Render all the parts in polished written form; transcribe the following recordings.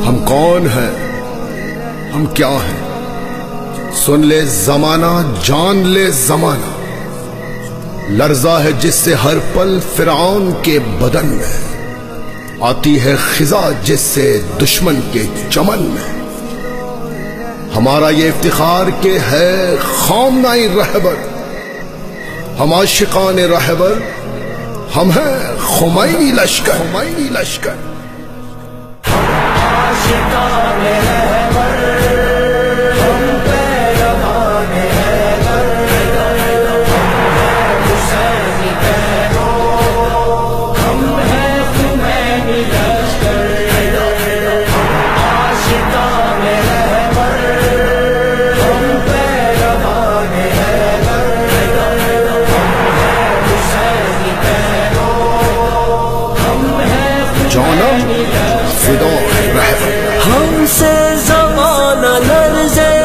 ہم کون ہیں، ہم کیا ہیں، سن لے زمانہ، جان لے زمانہ، لرزہ ہے جس سے ہر پل فرعون کے بدن میں، آتی ہے خزاں جس سے دشمن کے چمن میں۔ ہمارا یہ افتخار کہ ہے خامنۂ رہبر، ہم عاشقان رہبر، ہم ہیں خمینی لشکر، خمینی لشکر۔ عاشقان رہبر، ہم پیروان حیدر، حسینی پیرو، ہم ہیں خمینی لشکر۔ عاشقان رہبر، ہم پیروان حیدر، حسینی پیرو، ہم ہیں جانم فدا رہبر۔ ہم سے زمانہ لرزے،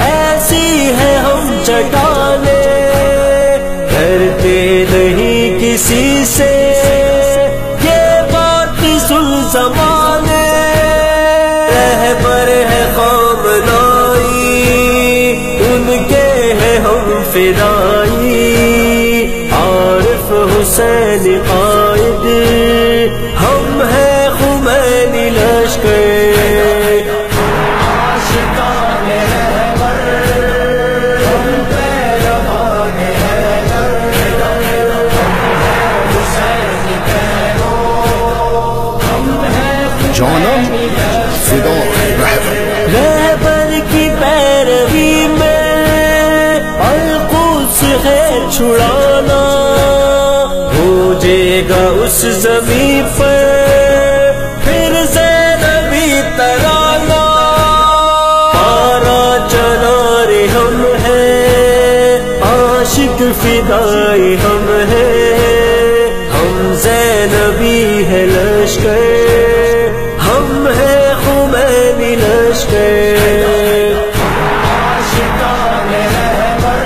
ایسی ہے ہم چٹانے، ڈرتے نہیں کسی سے، یہ بات سن زمانے۔ رہبر ہے خامنائی، ان کے ہیں ہم فدائی، عارف حسین قائد، ہم ہیں خمینی لشکر۔ عاشقان رہبر، ہم پیروان حیدر، حسینی پیرو، ہم ہیں جانم فدا رہبر۔ رہبر کی پیروی میں القدس ہے چھڑانا، ہو جائے گا اس زمین پر پھر زینبی ترانہ۔ پارا چنار ہم ہیں، عاشق فدائی ہم ہیں، ہم زینبی ہے لشکر، ہم ہیں خمینی لشکر۔ عاشقان رہبر،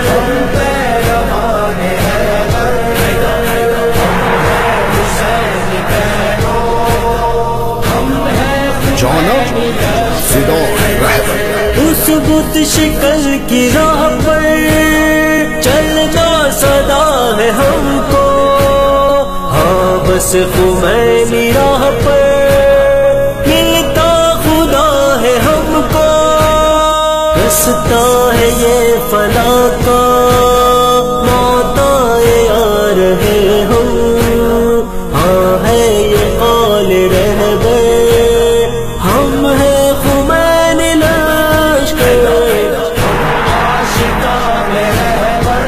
ہم پیروان حیدر، حسینی پیرو، ہم ہیں جانم فدا رہبر۔ اس بت شکل کی راہ پر چلنا صدا ہے ہم کو، ہاں بس خمینی راہ پر ملتا خدا ہے ہم کو۔ رستہ ہے یہ فلاح کا، موت آئے آ رہے ہم، ہاں ہے یہ قول رہبر، ہم ہیں خمینی لشکر۔ عاشقان رہبر،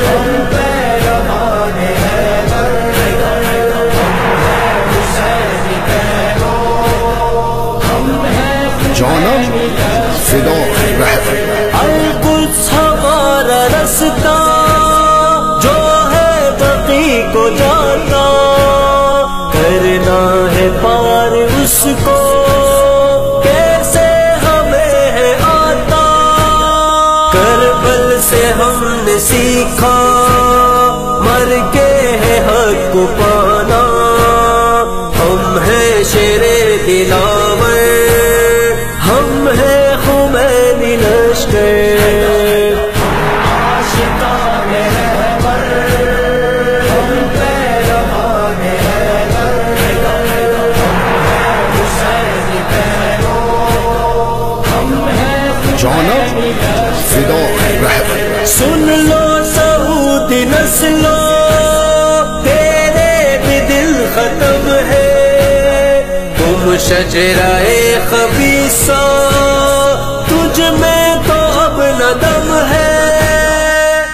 ہم پیروان حیدر، حسینی پیرو، ہم ہیں جانم فدا رہبر۔ القدس ہمارا رستہ، جو ہے بقی کو جاتا، کرنا ہے پار اس کو، کیسے ہمیں ہے آتا۔ کربل سے ہم نے سیکھا، مر کے ہے حق کو پانا، ہم ہیں شیر دلاور، ہم ہیں خمینی لشکر۔ عاشقان رہبر، ہم پیروان حیدر، حسینی پیرو، ہم ہیں جانم فدا رہبر۔ سن لو سعودی نسلو، تیرے بھی دل ختم ہے، تم شجرہ خبیثہ، تجھ میں تو اب نہ دم ہے۔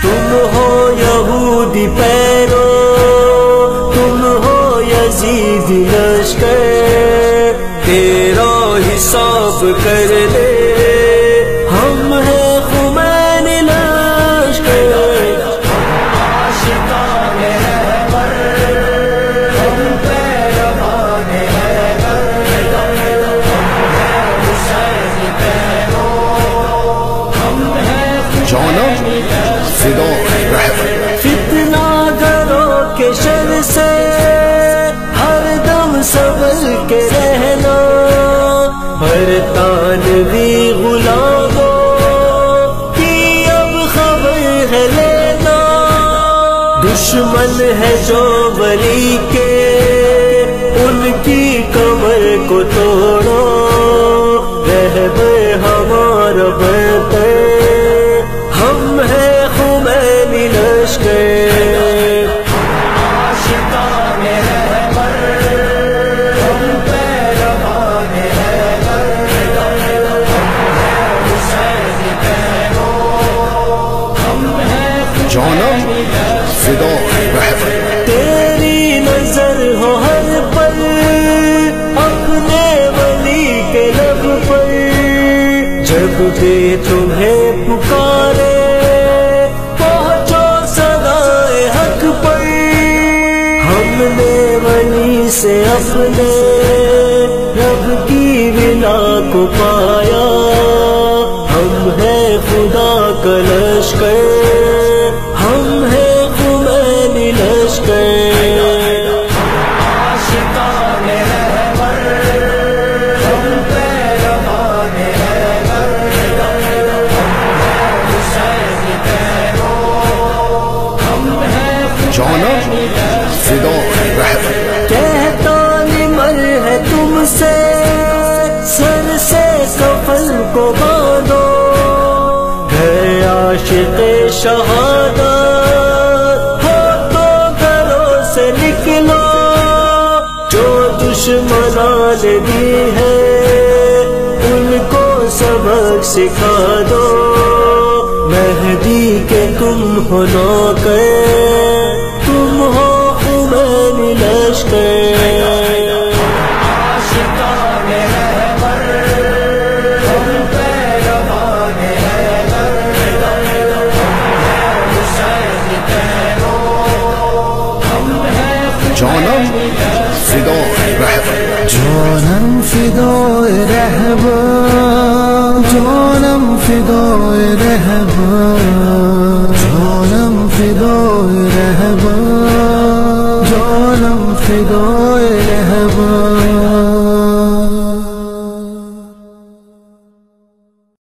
تم ہو یہودی پیرو، تم ہو یزیدی لشکر، تیرا حساب کر لے، ہم ہیں خمینی لشکر۔ عاشقان رہبر، ہم پیروان حیدر، حسینی پیرو، ہم ہیں جانم فدا رہبر۔ فتنہ گروں کے شر سے جو ولی کے ان کی کمر کو توڑو، رہبر ہمارا بہتر ہم ہیں خمینی لشکر، عاشقان رہبر ہم پیروان حیدر، حسین پیرو ہم ہیں جانم فدا رہبر، تیری نظر ہو ہر پل اپنے ولی کے لب پر، جب بھی تمہیں پکارے پہنچو صدائے حق پر، ہم نے ولی سے اپنے رب کی ولا کو پایا، ہم ہیں خدا کا لشکر، ہم ہیں خمینی لشکر، عاشقان رہبر ہم پیروان حیدر، حسین پیرو ہم ہیں جانم فدا رہبر، کہتا نمر ہے تم سے سر سے کفن کو باندھو، ہے عاشق شہادت ہو تو گھروں سے نکلو، جو دشمنان دی ہے ان کو سبق سکھا دو، مہدی کے تم ہو نوکر تم ہو خمینی لشکر، عاشقان رہبر ہم پیروان حیدر، حسین پیرو ہم ہیں جانم فدا رہبر، جانم فدای رهبر، جانم فدای رهبر، جانم فدای رهبر، جانم فدای رهبر.